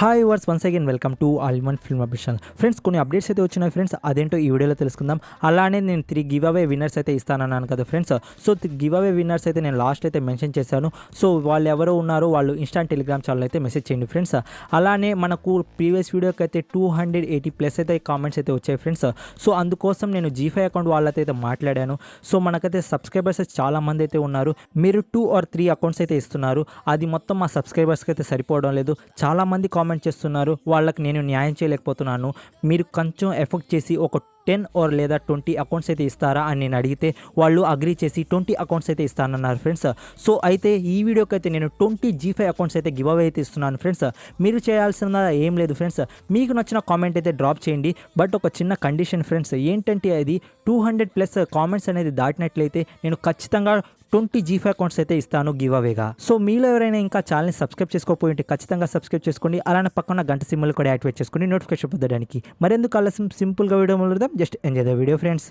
Hi viewers once again welcome to all in one film updation. Friends కొన్ని updates అయితే వచ్చినాయి friends, అదేంటో ఈ వీడియోలో తెలుసుకుందాం. అలానే నేను 3 గివ్ అవే విన్నర్స్ అయితే ఇస్తానన్నాను కదా friends. So give away winners అయితే నేను లాస్ట్ అయితే మెన్షన్ చేశాను. సో వాళ్ళు ఎవరో ఉన్నారో వాళ్ళు ఇన్స్టా టెలిగ్రామ్ ఛానల్ అయితే మెసేజ్ చేయండి ఫ్రెండ్స్. అలానే మనకు ప్రీవియస్ వీడియోకి అయితే 280+ అయితే కామెంట్స్ అయితే వచ్చాయి ఫ్రెండ్స్. సో అందుకోసం నేను G5 అకౌంట్ వాళ్ళతో అయితే మాట్లాడాను. సో మనకైతే సబ్స్క్రైబర్స్ చాలా మంది అయితే ఉన్నారు. మీరు 2 or 3 అకౌంట్స్ అయితే ఇస్తున్నారు. అది మొత్తం మా సబ్స్క్రైబర్స్కి అయితే సరిపోవడం లేదు. చాలామంది కామెంట్ చేస్తున్నారు, వాళ్ళకి నేను న్యాయం చేయలేకపోతున్నాను. మీరు కొంచెం ఎఫర్ట్ చేసి ఒక 10 or లేదా 20 అకౌంట్స్ అయితే ఇస్తారా అని నేను అడిగితే వాళ్ళు అగ్రీ చేసి 20 అకౌంట్స్ అయితే ఇస్తానన్నారు ఫ్రెండ్స్. సో అయితే ఈ వీడియోకి అయితే నేను 20 G5 అకౌంట్స్ అయితే గివ్ అవే అయితే ఇస్తున్నాను ఫ్రెండ్స్. మీరు చేయాల్సిన ఏం లేదు ఫ్రెండ్స్, మీకు నచ్చిన కామెంట్ అయితే డ్రాప్ చేయండి. బట్ ఒక చిన్న కండిషన్ ఫ్రెండ్స్, ఏంటంటే అది 200+ కామెంట్స్ అనేది దాటినట్లయితే నేను ఖచ్చితంగా 20 G5 అకౌంట్స్ అయితే ఇస్తాను గివ్ అవేగా. సో మీలో ఎవరైనా ఇంకా ఛానల్ని సబ్స్క్రైబ్ చేసుకోకపోయి ఉంటే ఖచ్చితంగా సబ్స్క్రైబ్ చేసుకోండి. అలానే పక్కన గంట సింబల్ కూడా యాక్టివేట్ చేసుకోండి నోటిఫికేషన్ పొందడానికి. మరెందుకు ఆలస్యం, సింపుల్గా వీడియో మొదలుదాం. Just enjoy the video friends.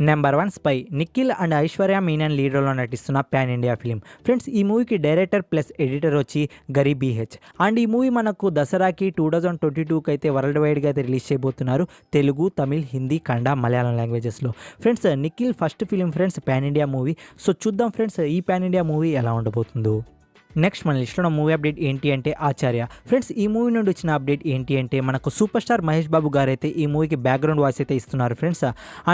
Number 1 spy. Nikhil and Aishwarya Menon lead రోల్లో నటిస్తున్న పాన్ ఇండియా ఫిలిం ఫ్రెండ్స్. ఈ మూవీకి డైరెక్టర్ ప్లస్ ఎడిటర్ వచ్చి గరీ BH. అండ్ ఈ మూవీ మనకు దసరాకి 2022కి అయితే వరల్డ్ వైడ్గా అయితే రిలీజ్ చేయబోతున్నారు. తెలుగు, తమిళ్, హిందీ, కన్నడ, మలయాళం లాంగ్వేజెస్లో. Friends Nikhil first film friends pan India movie. So చూద్దాం ఫ్రెండ్స్ ఈ పాన్ ఇండియా మూవీ ఎలా ఉండబోతుందో. నెక్స్ట్ మన లిస్ట్లో ఉన్న మూవీ అప్డేట్ ఏంటి అంటే ఆచార్య. ఫ్రెండ్స్ ఈ మూవీ నుండి వచ్చిన అప్డేట్ ఏంటి అంటే మనకు సూపర్ స్టార్ మహేష్ బాబు గారు అయితే ఈ మూవీకి బ్యాక్గ్రౌండ్ వాయిస్ అయితే ఇస్తున్నారు ఫ్రెండ్స్.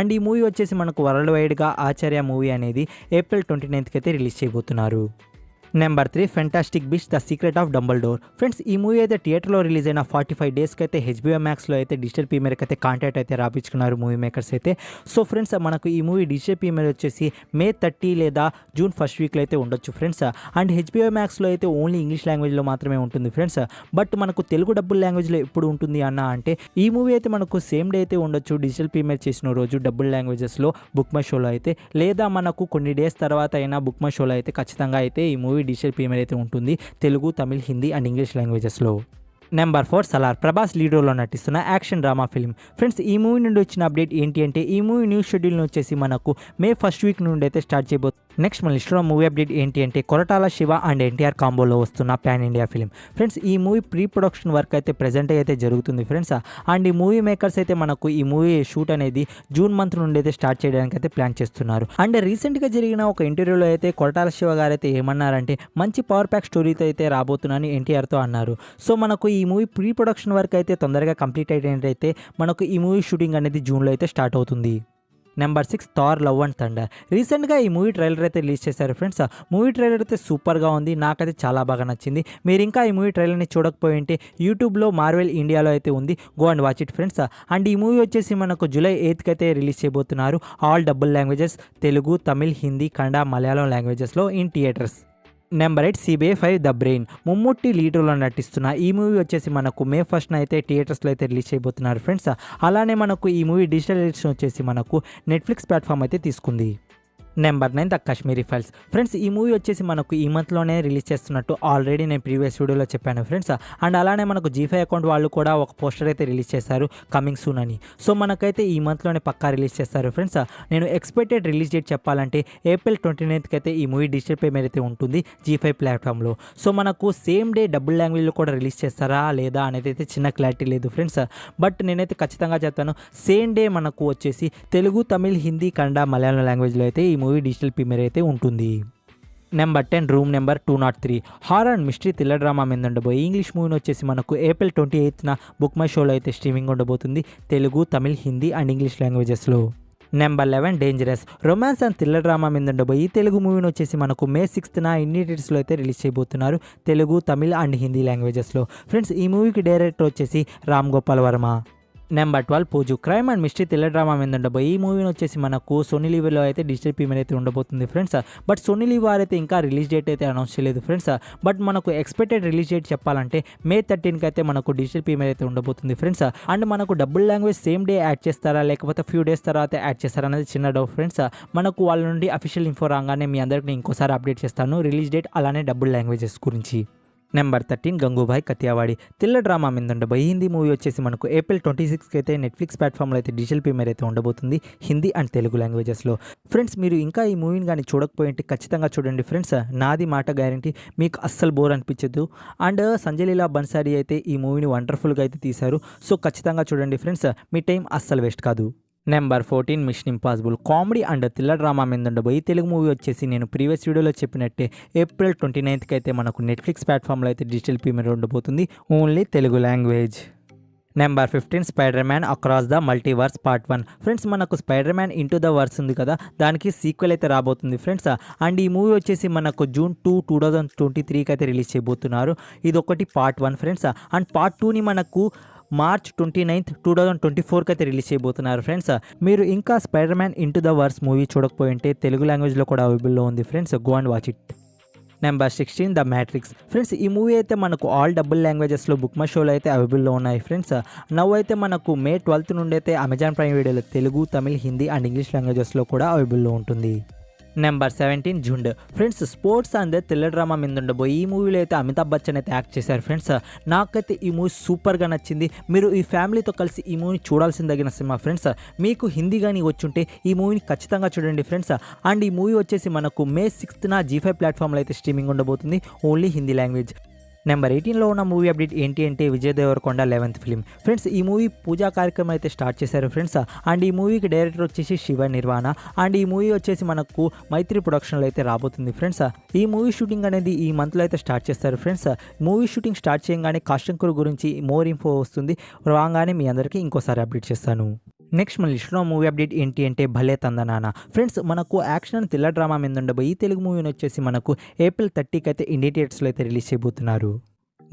అండ్ ఈ మూవీ వచ్చేసి మనకు వరల్డ్ వైడ్గా ఆచార్య మూవీ అనేది April 29th అయితే రిలీజ్ చేయబోతున్నారు. Number 3 fantastic beast the secret of Dumbledore. Friends ఈ మూవీ అయితే థియేటర్లో రిలీజ్ అయిన 45 డేస్కి అయితే HBO Maxలో అయితే డిజిటల్ ప్రీమియర్కి అయితే కాంటాక్ట్ అయితే రాపించుకున్నారు మూవీ మేకర్స్ అయితే. సో ఫ్రెండ్స్ మనకు ఈ మూవీ డిజిటల్ ప్రీమియర్ వచ్చేసి May 30 లేదా June 1st వీక్లో అయితే ఉండొచ్చు ఫ్రెండ్స్. అండ్ HBO Maxలో అయితే ఓన్లీ ఇంగ్లీష్ లాంగ్వేజ్లో మాత్రమే ఉంటుంది ఫ్రెండ్స్. బట్ మనకు తెలుగు డబ్బుల్ లాంగ్వేజ్లో ఎప్పుడు ఉంటుంది అన్న అంటే ఈ మూవీ అయితే మనకు సేమ్ డే అయితే ఉండొచ్చు డిజిటల్ ప్రీమియర్ చేసిన రోజు డబ్బుల్ లాంగ్వేజెస్లో బుక్ మై షోలో అయితే, లేదా మనకు కొన్ని డేస్ తర్వాత అయినా బుక్ మై షోలో అయితే ఖచ్చితంగా అయితే ఈ మూవీ డిజిటల్ ప్రీమియర్ అయితే ఉంటుంది తెలుగు, తమిళ్, హిందీ అండ్ ఇంగ్లీష్ లాంగ్వేజెస్లో. నెంబర్ 4 సలార్. ప్రభాస్ లీడ్ రోల్లో నటిస్తున్న యాక్షన్ డ్రామా ఫిల్మ్ ఫ్రెండ్స్. ఈ మూవీ నుండి వచ్చిన అప్డేట్ ఏంటి అంటే ఈ మూవీ న్యూస్ షెడ్యూల్ వచ్చేసి మనకు May 1st వీక్ నుండి అయితే స్టార్ట్ చేయబోతుంది. నెక్స్ట్ మన లిస్ట్లో మూవీ అప్డేట్ ఏంటి అంటే కొరటాల శివ అండ్ NTR కాంబోలో వస్తున్న పాన్ ఇండియా ఫిల్మ్ ఫ్రెండ్స్. ఈ మూవీ ప్రీ ప్రొడక్షన్ వర్క్ అయితే ప్రెజెంట్ అయితే జరుగుతుంది ఫ్రెండ్స్. అండ్ ఈ మూవీ మేకర్స్ అయితే మనకు ఈ మూవీ షూట్ అనేది జూన్ మంత్ నుండి అయితే స్టార్ట్ చేయడానికి అయితే ప్లాన్ చేస్తున్నారు. అండ్ రీసెంట్గా జరిగిన ఒక ఇంటర్వ్యూలో అయితే కొరటాల శివ గారు అయితే ఏమన్నారంటే మంచి పవర్ ప్యాక్ స్టోరీతో అయితే రాబోతున్నాను NTRతో అన్నారు. సో మనకు ఈ మూవీ ప్రీ ప్రొడక్షన్ వర్క్ అయితే తొందరగా కంప్లీట్ అయినట్టయితే మనకు ఈ మూవీ షూటింగ్ అనేది జూన్లో అయితే స్టార్ట్ అవుతుంది. Number 6 Thar love and thunder. రీసెంట్గా ఈ మూవీ ట్రైలర్ అయితే రిలీజ్ చేశారు ఫ్రెండ్స్. మూవీ ట్రైలర్ అయితే సూపర్గా ఉంది, నాకైతే చాలా బాగా నచ్చింది. మీరు ఇంకా ఈ మూవీ ట్రైలర్ని చూడకపోయి ఉంటే యూట్యూబ్లో మార్వెల్ ఇండియాలో అయితే ఉంది, go and watch it friends. And ఈ మూవీ వచ్చేసి మనకు July 8th అయితే రిలీజ్ చేయబోతున్నారు. All double languages Telugu, Tamil, Hindi, Kannada, Malayalam లాంగ్వేజెస్లో in theatres. Number 8 CBI 5 the brain. Mammootty లీడర్లో నటిస్తున్న ఈ మూవీ వచ్చేసి మనకు May 1st అయితే థియేటర్స్లో అయితే రిలీజ్ చేయబోతున్నారు ఫ్రెండ్స్. అలానే మనకు ఈ మూవీ డిజిటల్ ఎడిషన్ వచ్చేసి మనకు Netflix ప్లాట్ఫామ్ అయితే తీసుకుంది. Number 9 the Kashmiri files. Friends ఈ మూవీ వచ్చేసి మనకు ఈ మంత్లోనే రిలీజ్ చేస్తున్నట్టు ఆల్రెడీ నేను ప్రీవియస్ వీడియోలో చెప్పాను ఫ్రెండ్స్. అండ్ అలానే మనకు G5 అకౌంట్ వాళ్ళు కూడా ఒక పోస్టర్ అయితే రిలీజ్ చేశారు కమింగ్ సూన్ అని. సో మనకైతే ఈ మంత్లోనే పక్కా రిలీజ్ చేస్తారు ఫ్రెండ్స్. నేను ఎక్స్పెక్టెడ్ రిలీజ్ డేట్ చెప్పాలంటే April 29th అయితే ఈ మూవీ డిజిటల్ ప్రీమియర్ అయితే ఉంటుంది G5 ప్లాట్ఫామ్లో. సో మనకు సేమ్ డే డబుల్ లాంగ్వేజ్లో కూడా రిలీజ్ చేస్తారా లేదా అనేది అయితే చిన్న క్లారిటీ లేదు ఫ్రెండ్స్. బట్ నేనైతే ఖచ్చితంగా చెప్తాను సేమ్ డే మనకు వచ్చేసి తెలుగు, తమిళ్, హిందీ, కన్నడ, మలయాళం లాంగ్వేజ్లో అయితే ఈ మూవీ డిజిటల్ ప్రీమియర్ అయితే ఉంటుంది. Number 10 room number 203. Horror and mystery thriller drama మీద ఉండబోయే ఇంగ్లీష్ మూవీని వచ్చేసి మనకు April 28th బుక్ మై షోలో అయితే స్ట్రీమింగ్ ఉండబోతుంది తెలుగు, తమిళ్, హిందీ అండ్ ఇంగ్లీష్ లాంగ్వేజెస్లో. Number 11 dangerous. Romance and thriller drama మీద ఉండబోయే ఈ తెలుగు మూవీని వచ్చేసి మనకు May 6th ఇన్ థియేటర్స్లో అయితే రిలీజ్ చేయబోతున్నారు తెలుగు, తమిళ్ అండ్ హిందీ లాంగ్వేజెస్లో. ఫ్రెండ్స్ ఈ మూవీకి డైరెక్టర్ వచ్చేసి రామ్ గోపాల్ వర్మ. నెంబర్ 12 పూజు. Crime and mystery thriller drama మీద ఉండబోయే ఈ మూవీని వచ్చేసి మనకు సోనీ లీవ్లో అయితే డిజిటల్ ప్రీమియర్ అయితే ఉండబోతుంది ఫ్రెండ్స్. బట్ సోనీ లీవ్ వారైతే ఇంకా రిలీజ్ డేట్ అయితే అనౌన్స్ చేయలేదు ఫ్రెండ్స్. బట్ మనకు ఎక్స్పెక్టెడ్ రిలీజ్ డేట్ చెప్పాలంటే May 13th అయితే మనకు డిజిటల్ ప్రీమియర్ అయితే ఉండబోతుంది ఫ్రెండ్స్. అండ్ మనకు double language same day add చేస్తారా లేకపోతే ఫ్యూ డేస్ తర్వాత యాడ్ చేస్తారా అనేది చిన్న డౌట్ ఫ్రెండ్స్. మనకు వాళ్ళ నుండి అఫీషియల్ ఇన్ఫో రాగానే మీ అందరికి ఇంకోసారి అప్డేట్ చేస్తాను రిలీజ్ డేట్ అలానే డబుల్ లాంగ్వేజెస్ గురించి. నెంబర్ 13 గంగూభాయ్ కతియావాడి తెల్ల డ్రామా మీద ఉండబోయే హిందీ మూవీ వచ్చేసి మనకు ఏప్రిల్ 26కి అయితే నెట్ఫ్లిక్స్ ప్లాట్ఫామ్లో అయితే డిజిటల్ ప్రీమియర్ అయితే ఉండబోతుంది హిందీ అండ్ తెలుగు లాంగ్వేజెస్లో. ఫ్రెండ్స్ మీరు ఇంకా ఈ మూవీని కానీ చూడకపోయింటే ఖచ్చితంగా చూడండి ఫ్రెండ్స్. నాది మాట గ్యారంటీ, మీకు అస్సలు బోర్ అనిపించదు. అండ్ సంజయ్ లీలా బన్సారీ అయితే ఈ మూవీని వండర్ఫుల్గా అయితే తీశారు. సో ఖచ్చితంగా చూడండి ఫ్రెండ్స్, మీ టైం అస్సలు వేస్ట్ కాదు. Number 14 mission impossible comedy and thriller drama మీద ఉండబోయి తెలుగు మూవీ వచ్చేసి నేను ప్రీవియస్ వీడియోలో చెప్పినట్టే ఏప్రిల్ 29కి అయితే మనకు నెట్ఫ్లిక్స్ ప్లాట్ఫామ్లో అయితే డిజిటల్ ప్రీమియర్ ఉండబోతుంది only Telugu language. Number 15 spider man across the multiverse part 1. Friends మనకు spider man into the verse ఉంది కదా, దానికి సీక్వెల్ అయితే రాబోతుంది ఫ్రెండ్స్. అండ్ ఈ మూవీ వచ్చేసి మనకు జూన్ 2, 2023కి అయితే రిలీజ్ చేయబోతున్నారు. ఇది ఒకటి పార్ట్ 1 ఫ్రెండ్స్. అండ్ పార్ట్ 2ని మనకు మార్చ్ 29, 2024కి అయితే రిలీజ్ చేయబోతున్నారు ఫ్రెండ్స్. మీరు ఇంకా spider man into the verse movie చూడకపోయింటే తెలుగు లాంగ్వేజ్లో కూడా అవైలబుల్లో ఉంది friends, go and watch it. Number 16 the matrix. Friends ఈ మూవీ అయితే మనకు ఆల్ డబుల్ లాంగ్వేజెస్లో బుక్ మై షోలో అయితే అవైలబుల్లో ఉన్నాయి ఫ్రెండ్స్. నవ్వు అయితే మనకు మే 12 నుండి అయితే అమెజాన్ ప్రైమ్ వీడియోలో తెలుగు, తమిళ్, హిందీ అండ్ ఇంగ్లీష్ లాంగ్వేజెస్లో కూడా అవైలబుల్లో ఉంటుంది. Number 17 Jhund. Friends sports and thriller drama మీద ఉండబోయి ఈ మూవీలో అయితే అమితాబ్ బచ్చన్ అయితే యాక్ట్ చేశారు ఫ్రెండ్స్. నాకైతే ఈ మూవీ సూపర్గా నచ్చింది. మీరు ఈ ఫ్యామిలీతో కలిసి ఈ మూవీని చూడాల్సిందగిన సినిమా ఫ్రెండ్స్. మీకు హిందీ కానీ వచ్చుంటే ఈ మూవీని ఖచ్చితంగా చూడండి ఫ్రెండ్స్. అండ్ ఈ మూవీ వచ్చేసి మనకు మే 6న G5 ప్లాట్ఫామ్లో అయితే స్ట్రీమింగ్ ఉండబోతుంది ఓన్లీ హిందీ లాంగ్వేజ్. నెంబర్ 18లో ఉన్న మూవీ అప్డేట్ ఏంటి అంటే Vijay Deverakonda 11th film. Friends ఈ మూవీ పూజా కార్యక్రమం అయితే స్టార్ట్ చేశారు ఫ్రెండ్స్. అండ్ ఈ మూవీకి డైరెక్టర్ వచ్చేసి శివ నిర్వాణ. అండ్ ఈ మూవీ వచ్చేసి మనకు మైత్రి ప్రొడక్షన్లో అయితే రాబోతుంది ఫ్రెండ్స్. ఈ మూవీ షూటింగ్ అనేది ఈ మంత్లో అయితే స్టార్ట్ చేస్తారు ఫ్రెండ్స్. మూవీ షూటింగ్ స్టార్ట్ చేయగానే కాస్టింగ్ క్రూ గురించి మోర్ ఇన్ఫో వస్తుంది, రాగానే మీ అందరికీ ఇంకోసారి అప్డేట్ చేస్తాను. నెక్స్ట్ మన లిస్ట్లో మూవీ అప్డేట్ ఏంటి అంటే భలే తందనానా. ఫ్రెండ్స్ మనకు యాక్షన్ అండ్ థ్రిల్లర్ డ్రామా మీద ఉండబోయి ఈ తెలుగు మూవీని వచ్చేసి మనకు ఏప్రిల్ 30కి అయితే ఇండియా థియేటర్స్లో అయితే రిలీజ్ చేయబోతున్నారు.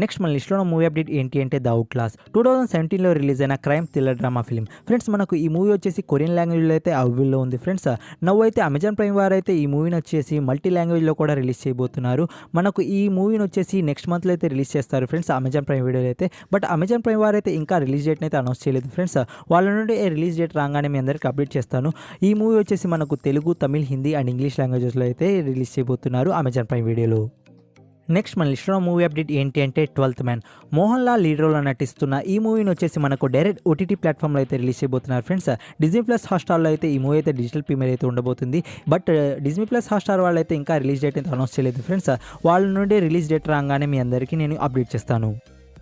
నెక్స్ట్ మన లిస్ట్లో మూవీ అప్డేట్ ఏంటి అంటే ద అవుట్లాస్ట్. 2017లో రిలీజ్ అయిన crime thriller drama film. Friends మనకు ఈ మూవీ వచ్చేసి కొరియన్ లాంగ్వేజ్లో అయితే అవైలబుల్లో ఉంది ఫ్రెండ్స్. నవ్వు అయితే అమెజాన్ ప్రైమ్ వారు అయితే ఈ మూవీని వచ్చేసి మల్టీ లాంగ్వేజ్లో కూడా రిలీజ్ చేయబోతున్నారు. మనకు ఈ మూవీని వచ్చేసి నెక్స్ట్ మంత్లో అయితే రిలీజ్ చేస్తారు ఫ్రెండ్స్ అమెజాన్ ప్రైమ్ వీడియోలో అయితే. బట్ అమెజాన్ ప్రైమ్ వారు అయితే ఇంకా రిలీజ్ డేట్ని అయితే అనౌన్స్ చేయలేదు ఫ్రెండ్స్. వాళ్ళ నుండి రిలీజ్ డేట్ రాగానే మీ అందరికీ అప్డేట్ చేస్తాను. ఈ మూవీ వచ్చేసి మనకు తెలుగు, తమిళ్, హిందీ అండ్ ఇంగ్లీష్ లాంగ్వేజెస్లో అయితే రిలీజ్ చేయబోతున్నారు అమెజాన్ ప్రైమ్ వీడియోలో. నెక్స్ట్ మన లిస్ట్లో మూవీ అప్డేట్ ఏంటి అంటే 12th man. Mohan Lal lead రోల్లో నటిస్తున్న ఈ మూవీని వచ్చేసి మనకు డైరెక్ట్ ఓటీటీ ప్లాట్ఫామ్లో అయితే రిలీజ్ చేయబోతున్నారు ఫ్రెండ్స్. డిజ్నీ ప్లస్ హాట్స్టార్లో అయితే ఈ మూవీ అయితే డిజిటల్ ప్రీమియర్ అయితే ఉండబోతుంది. బట్ డిజ్నీ ప్లస్ హాట్స్టార్ వాళ్ళు అయితే ఇంకా రిలీజ్ డేట్ అయితే అనౌన్స్ చేయలేదు ఫ్రెండ్స్. వాళ్ళ నుండి రిలీజ్ డేట్ రాగానే మీ అందరికీ నేను అప్డేట్ చేస్తాను.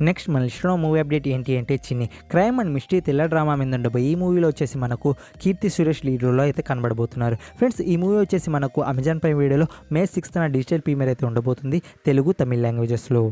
నెక్స్ట్ మన లిస్ట్లో మూవీ అప్డేట్ ఏంటి అంటే చిన్ని. Crime and mystery thriller drama మీద ఉండబోయి ఈ మూవీలో వచ్చేసి మనకు కీర్తి సురేష్ లీడ్ రోల్లో అయితే కనబడబోతున్నారు ఫ్రెండ్స్. ఈ మూవీ వచ్చేసి మనకు అమెజాన్ ప్రైమ్ వీడియోలో మే 6న డిజిటల్ ప్రీమియర్ అయితే ఉండబోతుంది తెలుగు, తమిళ్ లాంగ్వేజెస్లో.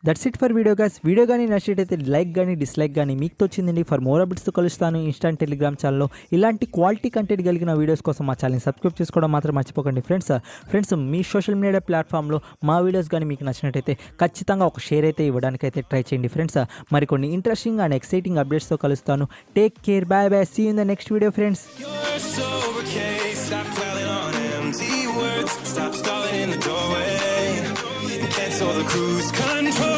That's it for video guys. Video కానీ నచ్చినట్టయితే లైక్ కానీ డిస్లైక్ కానీ మీకు వచ్చిందండి. ఫర్ మోర్ అప్డేట్స్తో కలుస్తాను ఇన్స్టాంట్ టెలిగ్రామ్ ఛానల్లో. ఇలాంటి క్వాలిటీ కంటెంట్ కలిగిన వీడియోస్ కోసం మా ఛానల్ని సబ్స్క్రైబ్ చేసుకోవడం మాత్రం మర్చిపోకండి ఫ్రెండ్స్. మీ సోషల్ మీడియా ప్లాట్ఫామ్లో మా వీడియోస్ కానీ మీకు నచ్చినట్టయితే ఖచ్చితంగా ఒక షేర్ అయితే ఇవ్వడానికి అయితే ట్రై చేయండి ఫ్రెండ్స్. మరికొన్ని ఇంట్రెస్టింగ్ అండ్ ఎక్సైటింగ్ అప్డేట్స్తో కలుస్తాను. Take care, bye bye, see you in the next video friends. Stop stalling in the doorway. Cancel the cruise control.